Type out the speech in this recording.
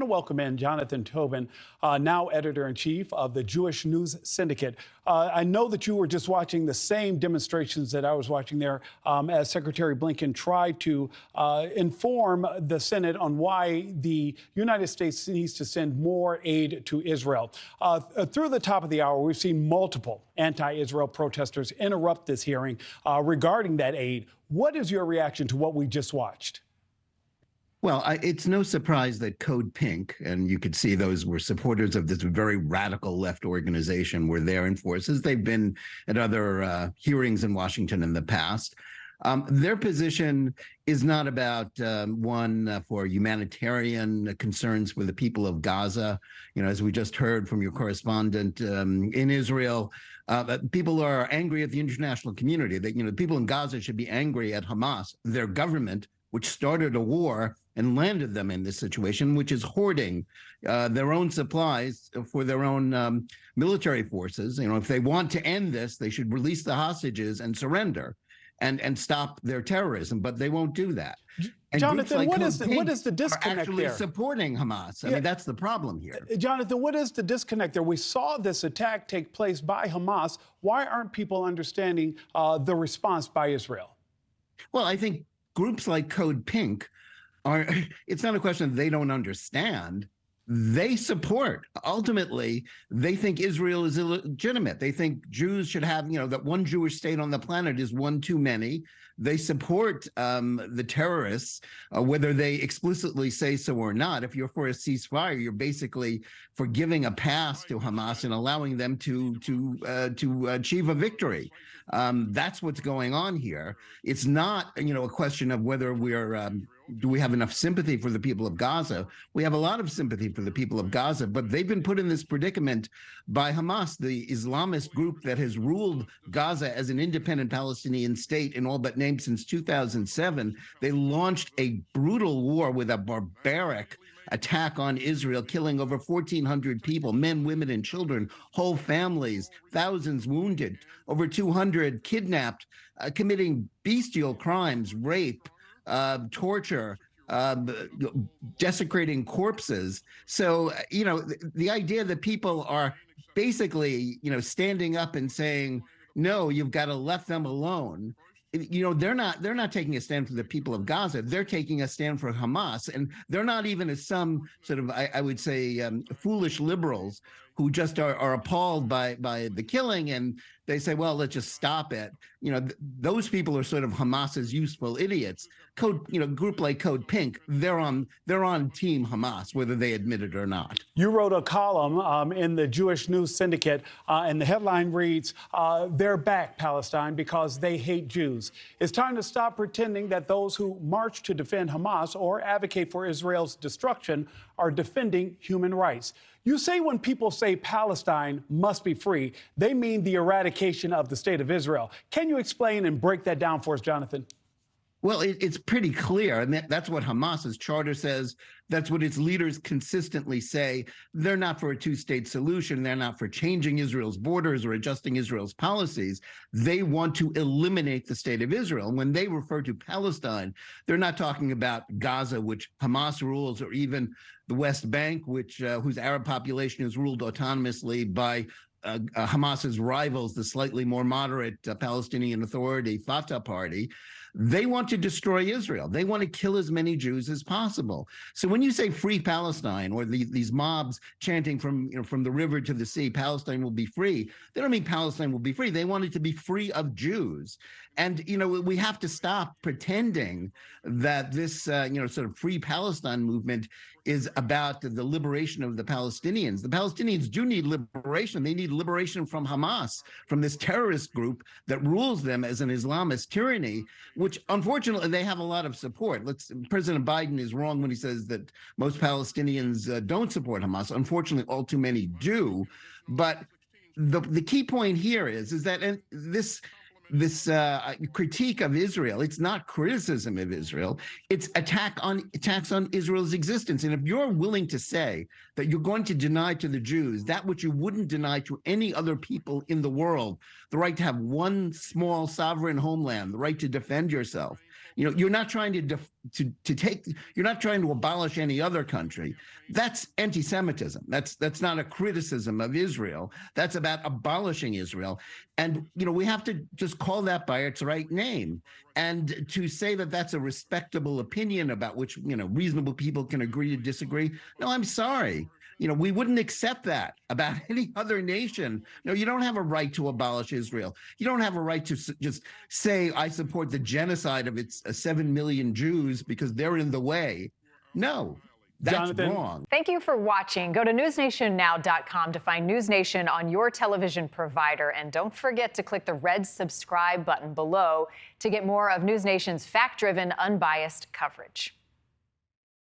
To welcome in Jonathan Tobin, now editor-in-chief of the Jewish News Syndicate. I know that you were just watching the same demonstrations that I was watching there as Secretary Blinken tried to inform the Senate on why the United States needs to send more aid to Israel. Through the top of the hour, we've seen multiple anti-Israel protesters interrupt this hearing regarding that aid. What is your reaction to what we just watched? Well, it's no surprise that Code Pink, and you could see those were supporters of this very radical left organization, were there in forces. They've been at other hearings in Washington in the past. Their position is not about for humanitarian concerns for the people of Gaza. You know, as we just heard from your correspondent in Israel, people are angry at the international community. That, you know, people in Gaza should be angry at Hamas, their government, which started a war and landed them in this situation, which is hoarding their own supplies for their own military forces. You know, if they want to end this, they should release the hostages and surrender and stop their terrorism, but they won't do that. And Jonathan, like what is the disconnect actually there? Supporting Hamas. I mean, that's the problem here. Jonathan, what is the disconnect there? We saw this attack take place by Hamas. Why aren't people understanding the response by Israel? Well, I think groups like Code Pink it's not a question that they don't understand. They support. Ultimately, they think Israel is illegitimate. They think Jews should have, you know, that one Jewish state on the planet is one too many. They support the terrorists, whether they explicitly say so or not. If you're for a ceasefire, you're basically for giving a pass to Hamas and allowing them to achieve a victory. That's what's going on here. It's not, you know, a question of whether do we have enough sympathy for the people of Gaza? We have a lot of sympathy for the people of Gaza, but they've been put in this predicament by Hamas, the Islamist group that has ruled Gaza as an independent Palestinian state in all but name since 2007. They launched a brutal war with a barbaric attack on Israel, killing over 1,400 people, men, women, and children, whole families, thousands wounded, over 200 kidnapped, committing bestial crimes, rape, torture, desecrating corpses. So, you know, the idea that people are basically, you know, standing up and saying, no, you've got to let them alone. You know, they're not taking a stand for the people of Gaza. They're taking a stand for Hamas, and they're not even as some sort of, I would say, foolish liberals who just are appalled by the killing, and they say, well, let's just stop it. You know, those people are sort of Hamas's useful idiots. Group like Code Pink, they're on Team Hamas, whether they admit it or not. You wrote a column in the Jewish News Syndicate, and the headline reads, "They're back, Palestine, because they hate Jews." It's time to stop pretending that those who march to defend Hamas or advocate for Israel's destruction are defending human rights. You say when people say Palestine must be free, they mean the eradication of the state of Israel. Can you explain and break that down for us, Jonathan? Well, it's pretty clear, and that's what Hamas's charter says. That's what its leaders consistently say. They're not for a two-state solution. They're not for changing Israel's borders or adjusting Israel's policies. They want to eliminate the state of Israel. And when they refer to Palestine, they're not talking about Gaza, which Hamas rules, or even the West Bank, whose Arab population is ruled autonomously by Hamas's rivals, the slightly more moderate Palestinian Authority, Fatah party. They want to destroy Israel. They want to kill as many Jews as possible. So when you say free Palestine, or these mobs chanting from the river to the sea, Palestine will be free, they don't mean Palestine will be free. They want it to be free of Jews. And, you know, we have to stop pretending that this, sort of free Palestine movement is about the liberation of the Palestinians. The Palestinians do need liberation. They need liberation from Hamas, from this terrorist group that rules them as an Islamist tyranny, which unfortunately they have a lot of support. President Biden is wrong when he says that most Palestinians don't support Hamas. Unfortunately, all too many do. But the key point here is that this critique of Israel, it's not criticism of Israel, it's attacks on Israel's existence. And if you're willing to say that you're going to deny to the Jews that which you wouldn't deny to any other people in the world, the right to have one small sovereign homeland, the right to defend yourself, You're not trying you're not trying to abolish any other country. That's anti-Semitism. That's not a criticism of Israel. That's about abolishing Israel. And, we have to just call that by its right name. And to say that that's a respectable opinion about which, reasonable people can agree to disagree. No, I'm sorry. We wouldn't accept that about any other nation. No, you don't have a right to abolish Israel. You don't have a right to just say, I support the genocide of its 7 million Jews because they're in the way. No, that's Jonathan, wrong. Thank you for watching. Go to newsnationnow.com to find NewsNation on your television provider. And don't forget to click the red subscribe button below to get more of NewsNation's fact-driven, unbiased coverage.